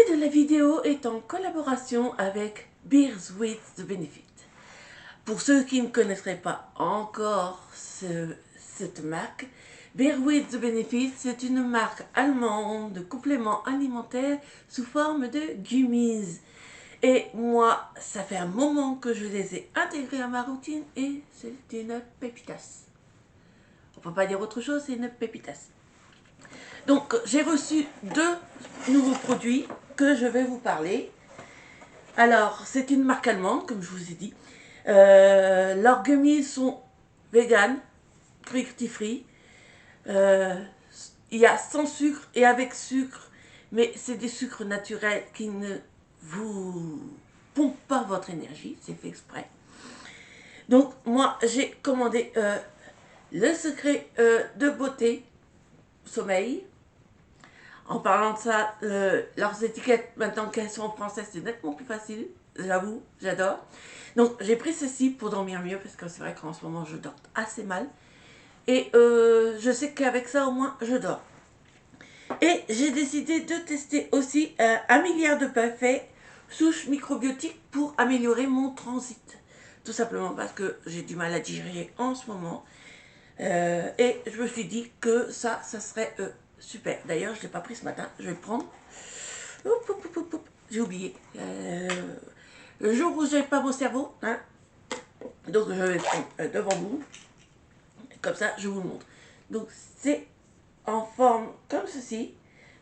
de la vidéo est en collaboration avec Beers with the Benefit. Pour ceux qui ne connaîtraient pas encore cette marque, Beer with the Benefit, c'est une marque allemande de compléments alimentaires sous forme de gummies. Et moi, ça fait un moment que je les ai intégrés à ma routine et c'est une pépitasse. On peut pas dire autre chose, c'est une pépitasse. Donc, j'ai reçu 2 nouveaux produits que je vais vous parler. Alors, c'est une marque allemande, comme je vous ai dit. Leurs gummies sont vegan, cruelty-free. Il y a sans sucre et avec sucre, mais c'est des sucres naturels qui ne vous pompent pas votre énergie, c'est fait exprès. Donc, moi, j'ai commandé le secret de beauté sommeil. En parlant de ça, leurs étiquettes, maintenant qu'elles sont en français, c'est nettement plus facile. J'avoue, j'adore. Donc, j'ai pris ceci pour dormir mieux, parce que c'est vrai qu'en ce moment, je dors assez mal. Et je sais qu'avec ça, au moins, je dors. Et j'ai décidé de tester aussi 1 milliard de parfaits souches microbiotiques pour améliorer mon transit. Tout simplement parce que j'ai du mal à digérer en ce moment. Et je me suis dit que ça serait super. D'ailleurs, je ne l'ai pas pris ce matin. Je vais le prendre. J'ai oublié. Le jour où je n'ai pas mon cerveau, hein, donc je vais le prendre devant vous. Comme ça, je vous le montre. Donc, c'est en forme comme ceci.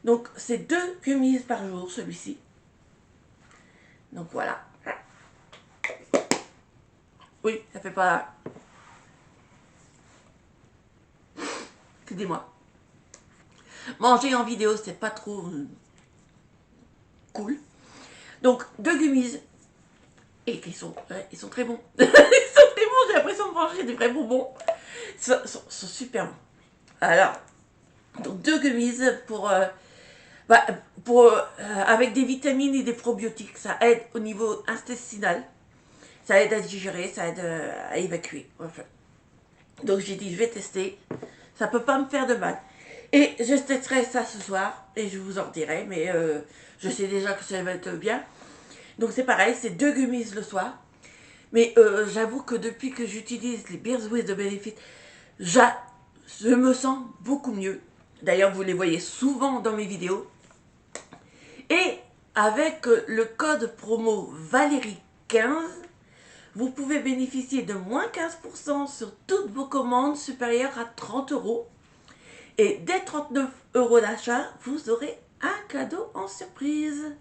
Donc, c'est 2 gummies par jour, celui-ci. Donc, voilà. Oui, ça fait pas... Excusez-moi. Manger en vidéo, c'est pas trop cool. Donc, 2 gummies. Et qui sont, ils sont très bons. Ils sont très bons, j'ai l'impression de manger des vrais bonbons. Ils sont super bons. Alors, donc 2 gummies avec des vitamines et des probiotiques. Ça aide au niveau intestinal. Ça aide à digérer, ça aide à évacuer. Enfin. Donc j'ai dit, je vais tester. Ça peut pas me faire de mal. Et je testerai ça ce soir et je vous en dirai. Mais je sais déjà que ça va être bien. Donc c'est pareil, c'est 2 gummies le soir. Mais j'avoue que depuis que j'utilise les Beers with the Benefit, je me sens beaucoup mieux. D'ailleurs, vous les voyez souvent dans mes vidéos. Et avec le code promo Valérie15, vous pouvez bénéficier de moins 15% sur toutes vos commandes supérieures à 30 €. Et dès 39 € d'achat, vous aurez un cadeau en surprise.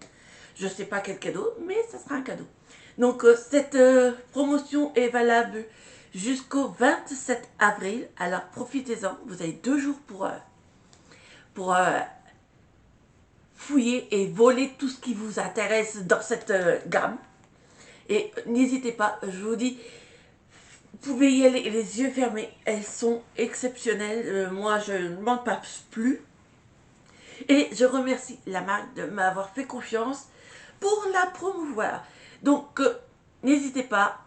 Je ne sais pas quel cadeau, mais ça sera un cadeau. Donc cette promotion est valable jusqu'au 27 avril. Alors profitez-en. Vous avez 2 jours pour fouiller et voler tout ce qui vous intéresse dans cette gamme. Et n'hésitez pas, je vous dis, vous pouvez y aller les yeux fermés. Elles sont exceptionnelles. Moi, je ne m'en passe plus. Et je remercie la marque de m'avoir fait confiance pour la promouvoir. Donc, n'hésitez pas,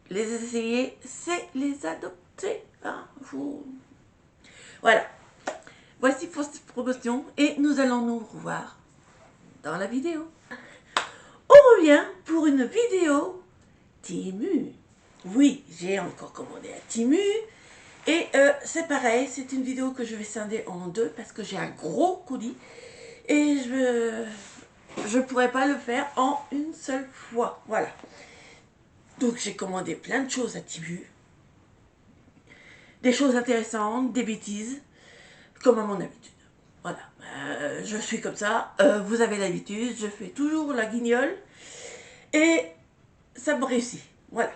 les essayer, c'est les adopter. Hein, Voilà. Voici pour cette promotion et nous allons nous revoir dans la vidéo. On revient pour une vidéo Temu. Oui, j'ai encore commandé à Temu. Et c'est pareil, c'est une vidéo que je vais scinder en 2 parce que j'ai un gros colis. Et je ne pourrais pas le faire en une seule fois. Voilà. Donc j'ai commandé plein de choses à Temu. Des choses intéressantes, des bêtises, comme à mon habitude. Voilà. Je suis comme ça. Vous avez l'habitude. Je fais toujours la guignole. Et ça me réussit. Voilà.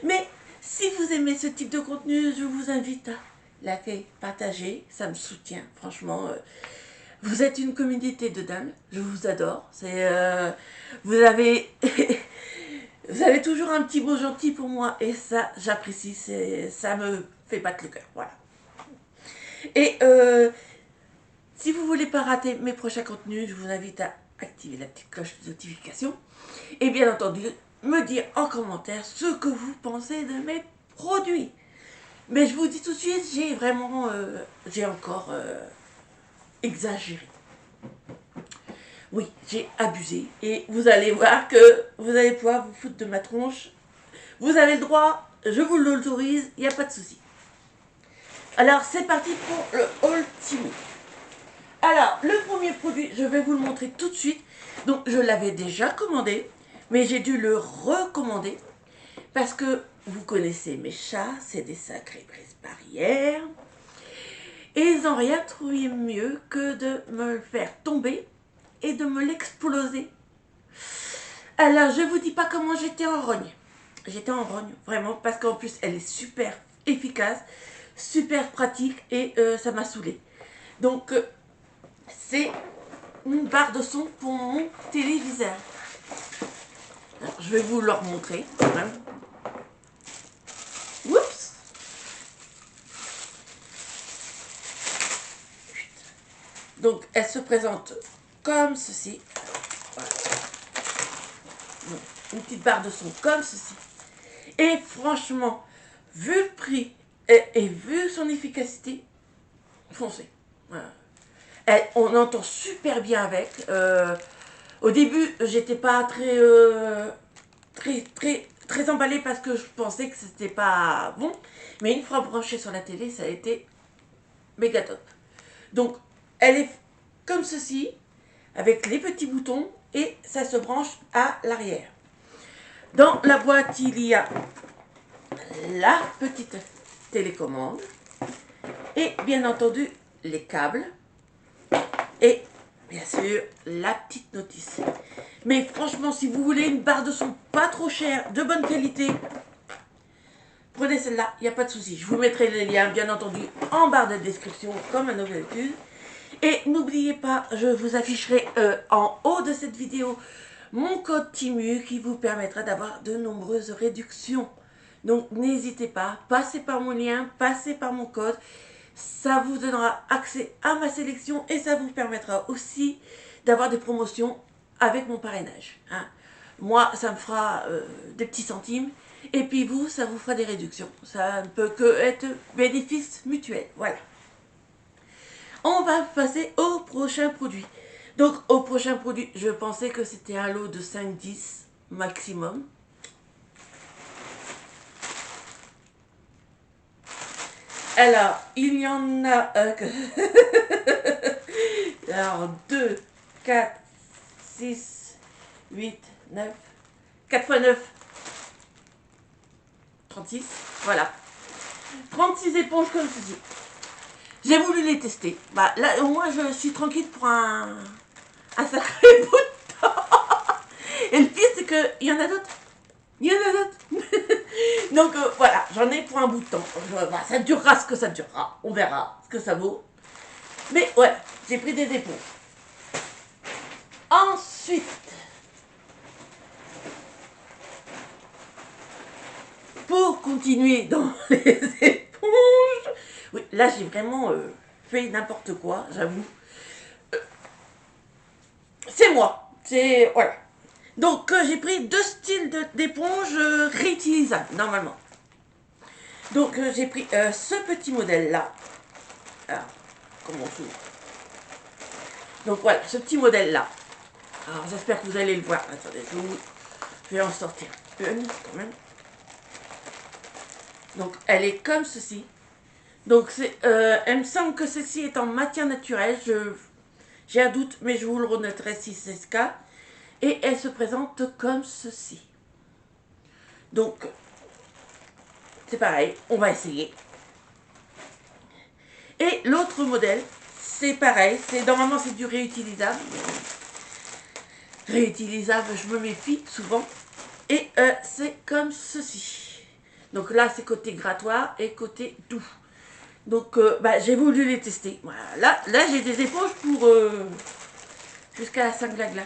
Mais si vous aimez ce type de contenu, je vous invite à liker, partager. Ça me soutient, franchement. Vous êtes une communauté de dingue. Je vous adore. Vous avez... Vous avez toujours un petit mot gentil pour moi et ça, j'apprécie. Ça me fait battre le cœur. Voilà. Et si vous ne voulez pas rater mes prochains contenus, je vous invite à activer la petite cloche de notification. Et bien entendu, me dire en commentaire ce que vous pensez de mes produits. Mais je vous dis tout de suite, j'ai encore exagéré. Oui, j'ai abusé. Et vous allez voir que vous allez pouvoir vous foutre de ma tronche. Vous avez le droit, je vous l'autorise, il n'y a pas de souci. Alors, c'est parti pour le haul Temu. Alors, le premier produit, je vais vous le montrer tout de suite. Donc, je l'avais déjà commandé, mais j'ai dû le recommander parce que vous connaissez mes chats, c'est des sacrés brise-barrières. Et ils n'ont rien trouvé mieux que de me le faire tomber et de me l'exploser. Alors, je vous dis pas comment j'étais en rogne. J'étais en rogne, vraiment, parce qu'en plus, elle est super efficace, super pratique et ça m'a saoulée. Donc, c'est une barre de son pour mon téléviseur. Alors, je vais vous le remontrer. Hein. Oups. Donc, elle se présente comme ceci. Voilà. Donc, une petite barre de son comme ceci. Et franchement, vu le prix et vu son efficacité, foncez. Voilà. On entend super bien avec. Au début, j'étais pas très emballée parce que je pensais que c'était pas bon. Mais une fois branchée sur la télé, ça a été méga top. Donc, elle est comme ceci, avec les petits boutons et ça se branche à l'arrière. Dans la boîte, il y a la petite télécommande et bien entendu les câbles et bien sûr la petite notice. Mais franchement, si vous voulez une barre de son pas trop chère, de bonne qualité, prenez celle-là, il n'y a pas de souci. Je vous mettrai les liens bien entendu en barre de description comme à nos habitudes. Et n'oubliez pas, je vous afficherai en haut de cette vidéo mon code Temu qui vous permettra d'avoir de nombreuses réductions. Donc n'hésitez pas, passez par mon lien, passez par mon code. Ça vous donnera accès à ma sélection et ça vous permettra aussi d'avoir des promotions avec mon parrainage. Hein. Moi, ça me fera des petits centimes et puis vous, ça vous fera des réductions. Ça ne peut que être bénéfice mutuel. Voilà. On va passer au prochain produit. Donc, au prochain produit, je pensais que c'était un lot de 5-10 maximum. Alors, il y en a... Alors, 2, 4, 6, 8, 9... 4 x 9, 36. Voilà. 36 éponges comme ceci. J'ai voulu les tester. Bah, là, au moins, je suis tranquille pour un sacré bout de temps. Et le pire, c'est qu'il y en a d'autres. Il y en a d'autres. Donc, voilà, j'en ai pour un bout de temps. Bah, ça durera ce que ça durera. On verra ce que ça vaut. Mais, ouais, j'ai pris des éponges. Ensuite, pour continuer dans les éponges, oui, là, j'ai vraiment fait n'importe quoi, j'avoue. C'est moi. C'est... Voilà. Donc, j'ai pris deux styles d'éponges réutilisables, normalement. Donc, j'ai pris ce petit modèle-là. Alors, comment on s'ouvre? Donc, voilà, ce petit modèle-là. Alors, j'espère que vous allez le voir. Attendez, je vais en sortir une, quand même. Donc, elle est comme ceci. Donc, elle me semble que ceci est en matière naturelle. J'ai un doute, mais je vous le renoterai si c'est ce cas. Et elle se présente comme ceci. Donc, c'est pareil, on va essayer. Et l'autre modèle, c'est pareil, normalement c'est du réutilisable. Réutilisable, je me méfie souvent. Et c'est comme ceci. Donc là, c'est côté grattoir et côté doux. Donc, bah, j'ai voulu les tester. Voilà. Là j'ai des éponges pour jusqu'à la Saint-Glagla.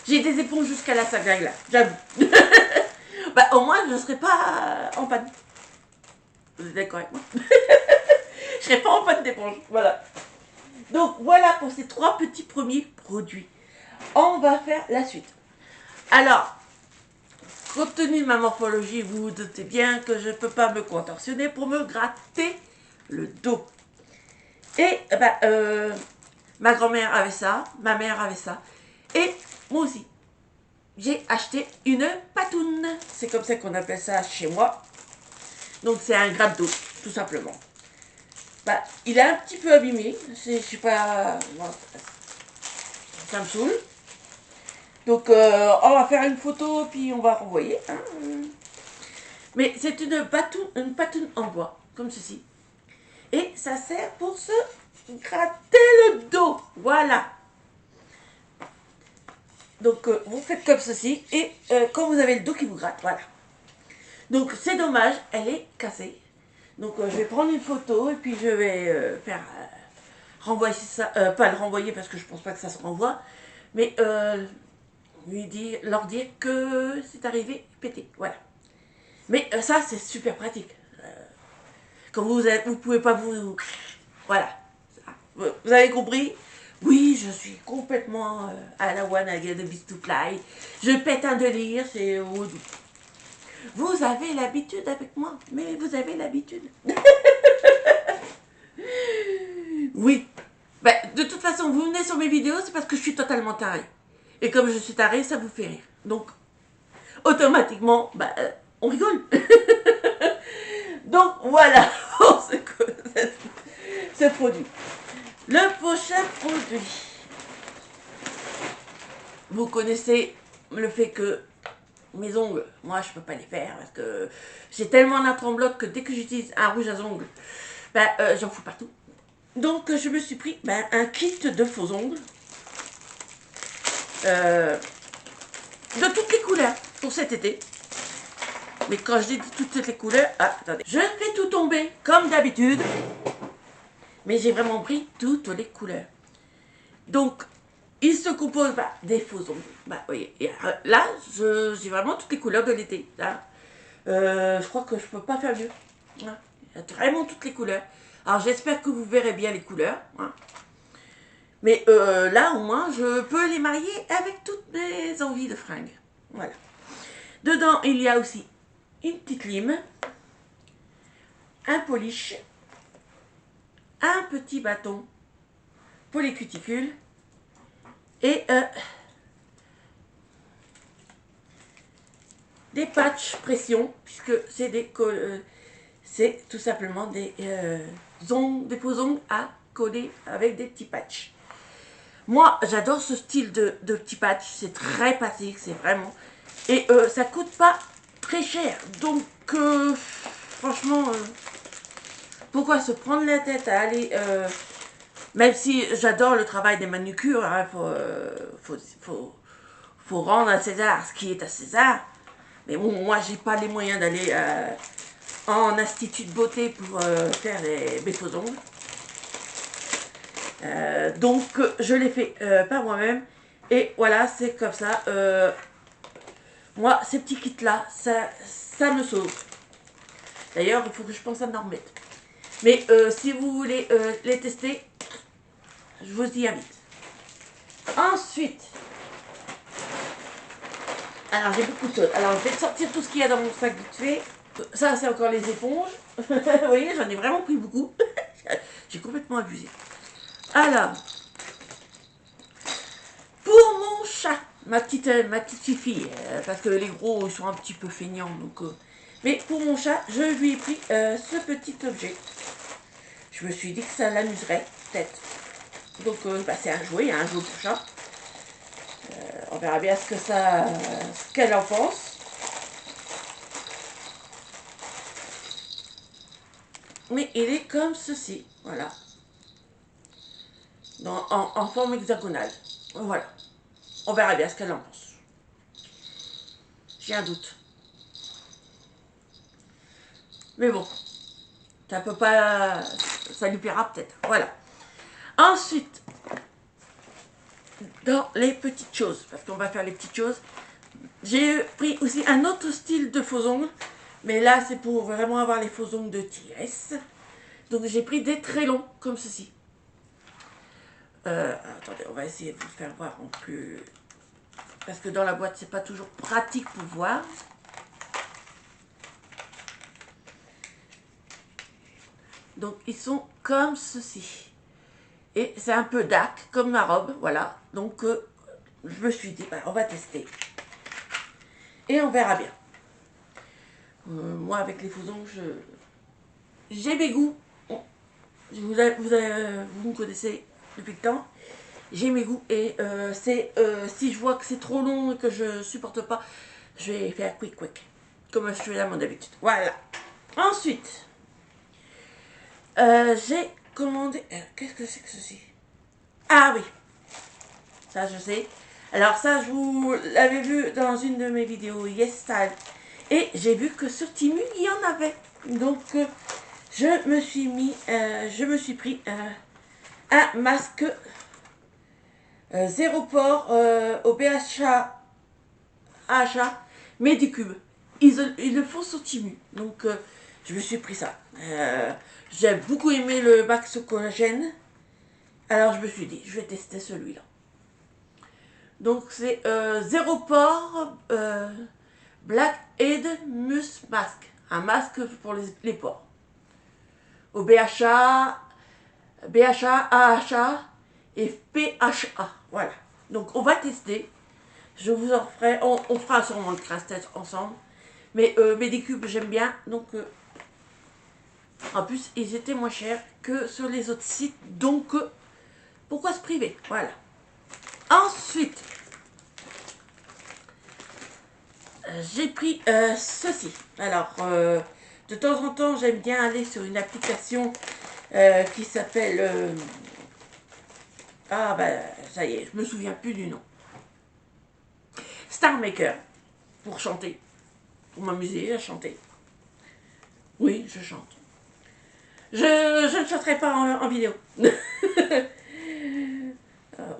J'ai des éponges jusqu'à la Saint-Glagla, j'avoue. Bah, au moins, je ne serai pas en panne. Vous êtes d'accord avec moi? Je ne serai pas en panne d'éponge. Voilà. Donc, voilà pour ces trois petits premiers produits. On va faire la suite. Alors, compte tenu de ma morphologie, vous vous doutez bien que je ne peux pas me contorsionner pour me gratter le dos. Et, bah, Ma grand-mère avait ça, ma mère avait ça. Et moi aussi, j'ai acheté une patoune. C'est comme ça qu'on appelle ça chez moi. Donc c'est un gratte d'eau, tout simplement. Bah, il est un petit peu abîmé. Je sais pas... Bon, ça me saoule. Donc on va faire une photo, puis on va renvoyer. Hein. Mais c'est une patoune en bois, comme ceci. Et ça sert pour se gratter le dos. Voilà. Donc vous faites comme ceci. Et quand vous avez le dos qui vous gratte, voilà. Donc c'est dommage, elle est cassée. Donc je vais prendre une photo et puis je vais faire renvoyer ça. Pas le renvoyer parce que je pense pas que ça se renvoie. Mais leur dire que c'est arrivé pété. Voilà. Mais ça c'est super pratique. Quand vous pouvez pas vous... Voilà. Vous avez compris? Oui, je suis complètement à la one again de Beast to Fly. Je pète un délire, c'est... Vous avez l'habitude avec moi, mais vous avez l'habitude. Oui. Ben, de toute façon, vous venez sur mes vidéos, c'est parce que je suis totalement tarée. Et comme je suis tarée, ça vous fait rire. Donc, automatiquement, ben, on rigole. Donc, voilà pour ce produit. Le prochain produit. Vous connaissez le fait que mes ongles, moi je peux pas les faire parce que j'ai tellement la tremblote que dès que j'utilise un rouge à ongles, ben, j'en fous partout. Donc je me suis pris un kit de faux ongles de toutes les couleurs pour cet été. Mais quand je dis toutes les couleurs, attendez, je fais tout tomber comme d'habitude, mais j'ai vraiment pris toutes les couleurs. Donc il se compose des faux ongles. Oui, là j'ai vraiment toutes les couleurs de l'été. Je crois que je peux pas faire mieux. Hein. Il y a vraiment toutes les couleurs. Alors j'espère que vous verrez bien les couleurs. Hein. Mais là au moins je peux les marier avec toutes mes envies de fringues. Voilà. Dedans il y a aussi une petite lime, un polish, un petit bâton pour les cuticules et des patchs pression puisque c'est tout simplement des faux ongles à coller avec des petits patchs. Moi, j'adore ce style de petits patchs. C'est très pratique, c'est vraiment... Et ça coûte pas très cher. Donc, franchement, pourquoi se prendre la tête à aller... même si j'adore le travail des manucures, hein, faut rendre à César ce qui est à César. Mais bon, moi, j'ai pas les moyens d'aller en institut de beauté pour faire mes faux ongles. Donc je l'ai fait par moi-même et voilà, c'est comme ça. Moi ces petits kits là, ça me sauve. D'ailleurs il faut que je pense à en remettre. Mais si vous voulez les tester, je vous y invite. Ensuite, alors j'ai beaucoup de choses. Alors je vais sortir tout ce qu'il y a dans mon sac vite fait. Ça c'est encore les éponges. Vous voyez, j'en ai vraiment pris beaucoup. J'ai complètement abusé. Alors, pour mon chat, ma petite fille, parce que les gros ils sont un petit peu feignants, donc. Mais pour mon chat, je lui ai pris ce petit objet. Je me suis dit que ça l'amuserait, peut-être. Donc c'est un jouet pour chat. On verra bien ce qu'elle en pense. Mais il est comme ceci, voilà. En forme hexagonale. Voilà. On verra bien ce qu'elle en pense. J'ai un doute. Mais bon, ça peut pas... Ça lui plaira peut-être. Voilà. Ensuite, dans les petites choses, parce qu'on va faire les petites choses, j'ai pris aussi un autre style de faux ongles. Mais là, c'est pour vraiment avoir les faux ongles de tigresse. Donc j'ai pris des très longs, comme ceci. Attendez, on va essayer de vous faire voir en plus... Parce que dans la boîte, c'est pas toujours pratique pour voir. Donc ils sont comme ceci. Et c'est un peu dark comme ma robe, voilà. Donc je me suis dit, bah, on va tester. Et on verra bien. Moi avec les faisons, j'ai mes goûts. Vous me connaissez depuis le temps. J'ai mes goûts et si je vois que c'est trop long et que je supporte pas, je vais faire quick. Comme je fais là mon d'habitude. Voilà. Ensuite, j'ai commandé... Qu'est-ce que c'est que ceci? Ah oui, ça je sais. Alors ça, je vous l'avais vu dans une de mes vidéos Yes Style. Et j'ai vu que sur Temu, il y en avait. Donc, je me suis pris un masque zéro port au BHA, Medicube. Ils le font sur Temu. Donc, je me suis pris ça. J'ai beaucoup aimé le Max Collagène. Alors, je me suis dit, je vais tester celui-là. Donc, c'est zéro port Blackhead Mousse Mask. Un masque pour les pores. Au BHA, AHA et PHA. Voilà. Donc, on va tester. Je vous en ferai, on fera sûrement le casse-tête ensemble. Mais Medicube, j'aime bien. Donc, en plus, ils étaient moins chers que sur les autres sites. Donc, pourquoi se priver? Voilà. Ensuite, j'ai pris ceci. Alors, de temps en temps, j'aime bien aller sur une application qui s'appelle... ah, bah, ça y est, je me souviens plus du nom. Star Maker. Pour chanter. Pour m'amuser à chanter. Oui, je chante. Je ne chanterai pas en vidéo.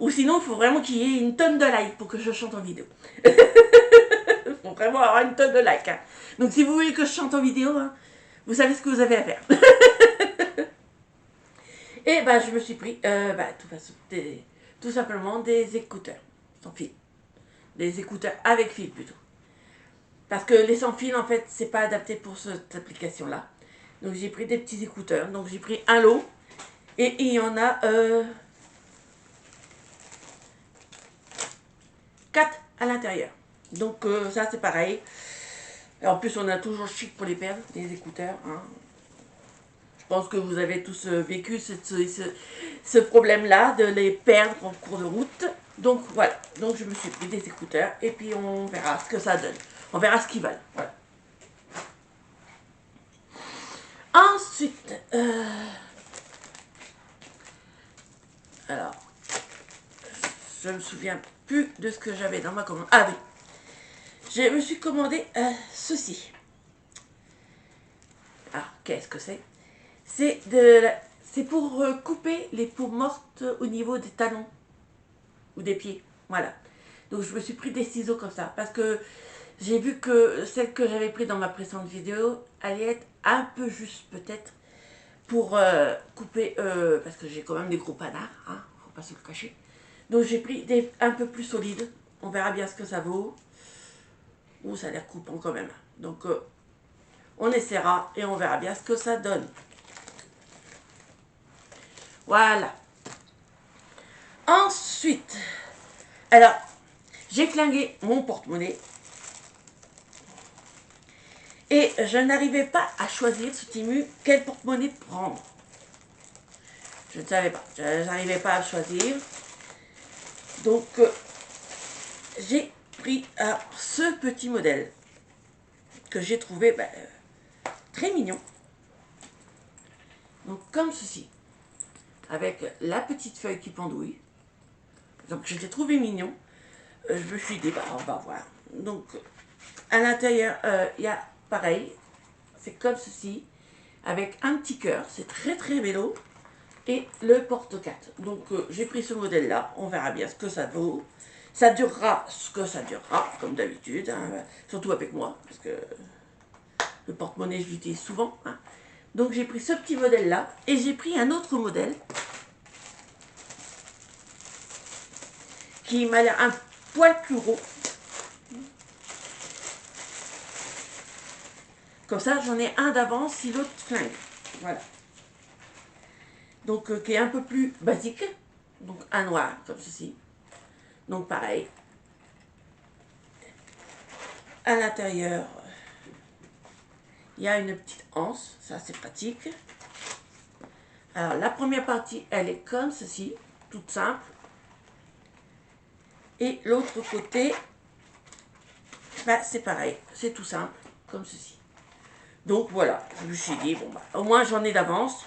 Ou sinon, il faut vraiment qu'il y ait une tonne de likes pour que je chante en vidéo. Il faut vraiment avoir une tonne de likes. Hein. Donc si vous voulez que je chante en vidéo, hein, vous savez ce que vous avez à faire. Et bah je me suis pris tout simplement des écouteurs sans fil. Des écouteurs avec fil plutôt. Parce que les sans fil en fait c'est pas adapté pour cette application là. Donc j'ai pris des petits écouteurs. Donc j'ai pris un lot. Et il y en a 4 à l'intérieur. Donc ça c'est pareil. Et en plus on a toujours chic pour les perdre, des écouteurs. Hein. Je pense que vous avez tous vécu ce problème-là de les perdre en cours de route. Donc voilà, donc je me suis pris des écouteurs et puis on verra ce que ça donne. On verra ce qu'ils valent. Voilà. Ensuite, alors, je me souviens plus de ce que j'avais dans ma commande. Ah oui, je me suis commandé ceci. Ah, qu'est-ce que c'est? C'est pour couper les peaux mortes au niveau des talons ou des pieds. Voilà. Donc je me suis pris des ciseaux comme ça parce que j'ai vu que celle que j'avais pris dans ma précédente vidéo allait être un peu juste peut-être pour couper, parce que j'ai quand même des gros panards, hein, faut pas se le cacher. Donc j'ai pris des un peu plus solides. On verra bien ce que ça vaut. Ouh, ça a l'air coupant quand même. Donc on essaiera et on verra bien ce que ça donne. Voilà. Ensuite, alors, j'ai flingué mon porte-monnaie. Et je n'arrivais pas à choisir sur Temu quel porte-monnaie prendre. Je ne savais pas. Je n'arrivais pas à choisir. Donc, j'ai pris ce petit modèle que j'ai trouvé très mignon. Donc, comme ceci. Avec la petite feuille qui pendouille. Donc, je l'ai trouvé mignon. Je me suis dit, on va voir. Donc, à l'intérieur, il y a pareil. C'est comme ceci. Avec un petit cœur. C'est très très vélo. Et le porte-4. Donc j'ai pris ce modèle là, on verra bien ce que ça vaut. Ça durera ce que ça durera, comme d'habitude, hein, surtout avec moi, parce que le porte-monnaie je l'utilise souvent. Hein. Donc j'ai pris ce petit modèle là, et j'ai pris un autre modèle, qui m'a l'air un poil plus gros. Comme ça j'en ai un d'avance si l'autre flingue. Voilà. Donc qui est un peu plus basique. Donc un noir comme ceci. Donc pareil. À l'intérieur, il y a une petite anse, ça c'est pratique. Alors la première partie, elle est comme ceci, toute simple. Et l'autre côté, bah, c'est pareil, c'est tout simple, comme ceci. Donc voilà, je me suis dit, bon bah, au moins j'en ai d'avance.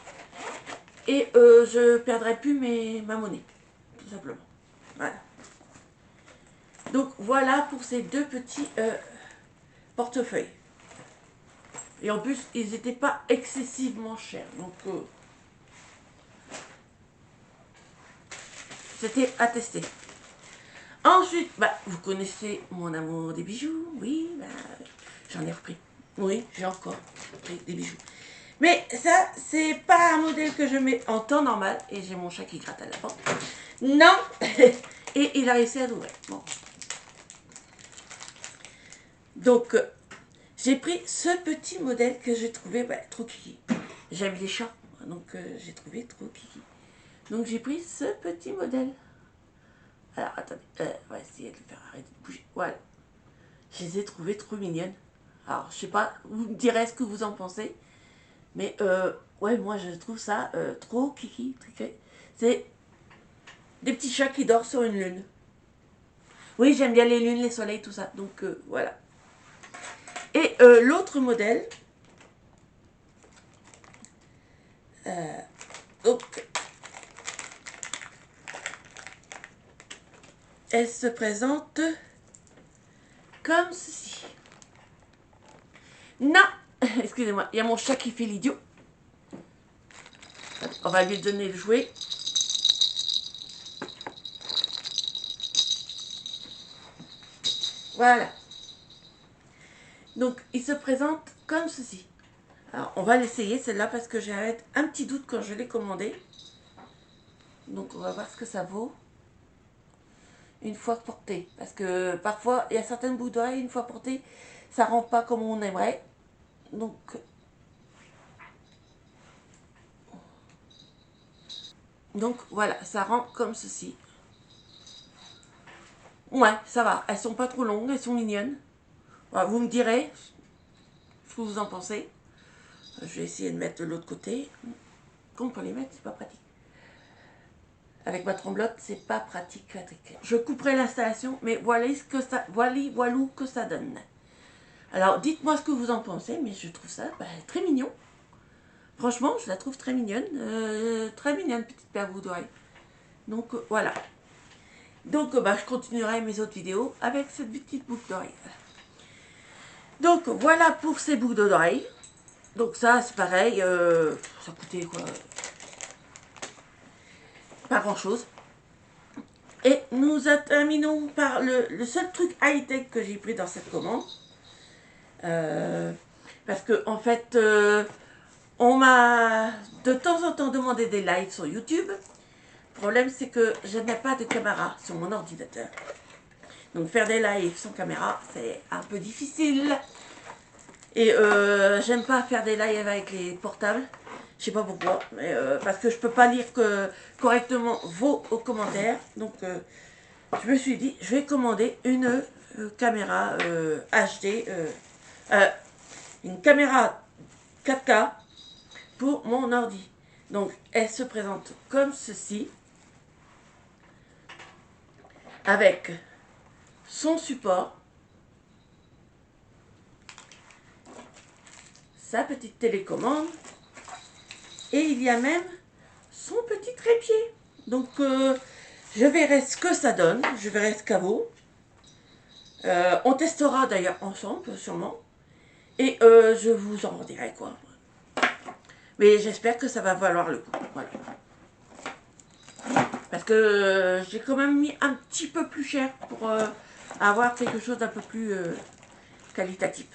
Et je perdrai plus ma monnaie, tout simplement. Voilà. Donc voilà pour ces deux petits portefeuilles. Et en plus, ils n'étaient pas excessivement chers. Donc c'était à tester. Ensuite, bah, vous connaissez mon amour des bijoux. Oui, bah, j'en ai repris. Oui, j'ai encore pris des bijoux. Mais ça, c'est pas un modèle que je mets en temps normal. Et j'ai mon chat qui gratte à la porte. Non. Et il a réussi à l'ouvrir. Bon. Donc, j'ai pris ce petit modèle que j'ai trouvé bah, trop kiki. J'aime les chats. Donc, j'ai trouvé trop kiki. Donc, j'ai pris ce petit modèle. Alors, attendez. On va essayer de le faire arrêter de bouger. Voilà. Je les ai trouvées trop mignonnes. Alors, je sais pas, vous me direz ce que vous en pensez. Mais, ouais, moi, je trouve ça trop kiki. C'est des petits chats qui dorment sur une lune. Oui, j'aime bien les lunes, les soleils, tout ça. Donc, voilà. Et l'autre modèle, donc, elle se présente comme ceci. Non, excusez-moi, il y a mon chat qui fait l'idiot. On va lui donner le jouet. Voilà. Donc, il se présente comme ceci. Alors, on va l'essayer celle-là parce que j'ai un petit doute quand je l'ai commandé. Donc, on va voir ce que ça vaut une fois porté. Parce que parfois, il y a certaines boucles d'oreilles, une fois portées, ça ne rend pas comme on aimerait. Donc, voilà, ça rend comme ceci. Ouais, ça va. Elles sont pas trop longues, elles sont mignonnes. Voilà, vous me direz ce que vous en pensez. Je vais essayer de mettre de l'autre côté. Comme pour les mettre, c'est pas pratique. Avec ma tremblote, c'est pas pratique. Je couperai l'installation, mais voilà ce que ça, voilou que ça donne. Alors, dites-moi ce que vous en pensez, mais je trouve ça très mignon. Franchement, je la trouve très mignonne. Très mignonne, petite paire d'oreilles. Donc, voilà. Donc, je continuerai mes autres vidéos avec cette petite boucle d'oreille. Donc, voilà pour ces boucles d'oreilles. Donc, ça, c'est pareil. Ça coûtait quoi? Pas grand-chose. Et nous terminons par le seul truc high-tech que j'ai pris dans cette commande. Parce que, en fait, on m'a de temps en temps demandé des lives sur YouTube. Le problème, c'est que je n'ai pas de caméra sur mon ordinateur. Donc, faire des lives sans caméra, c'est un peu difficile. Et j'aime pas faire des lives avec les portables. Je sais pas pourquoi, mais parce que je peux pas lire correctement vos commentaires. Donc, je me suis dit, je vais commander une caméra HD, une caméra 4K pour mon ordi. Donc, elle se présente comme ceci, avec son support, sa petite télécommande, et il y a même son petit trépied. Donc, je verrai ce que ça donne, je verrai ce qu'elle vaut. On testera d'ailleurs ensemble, sûrement. Et je vous en dirai quoi. Mais j'espère que ça va valoir le coup. Voilà. Parce que j'ai quand même mis un petit peu plus cher pour avoir quelque chose d'un peu plus qualitatif.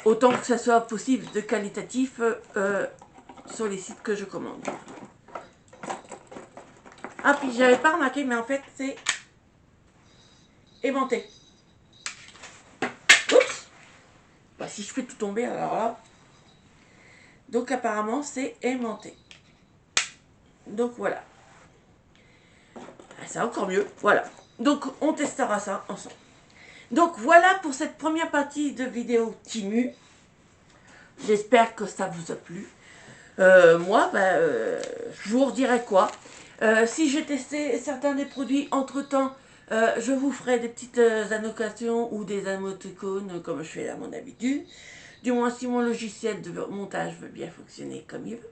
Autant que ça soit possible de qualitatif sur les sites que je commande. Ah, puis j'avais pas remarqué, mais en fait, c'est aimanté. Oups! Si je fais tout tomber, alors là. Donc apparemment, c'est aimanté. Donc voilà. C'est encore mieux. Voilà. Donc on testera ça ensemble. Donc voilà pour cette première partie de vidéo Temu. J'espère que ça vous a plu. Moi, je vous redirai quoi. Si j'ai testé certains des produits entre-temps, je vous ferai des petites annotations ou des émoticônes comme je fais à mon habitude. Du moins si mon logiciel de montage veut bien fonctionner comme il veut.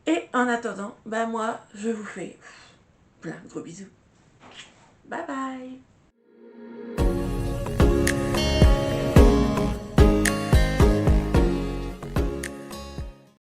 Et en attendant, moi, je vous fais plein de gros bisous. Bye bye.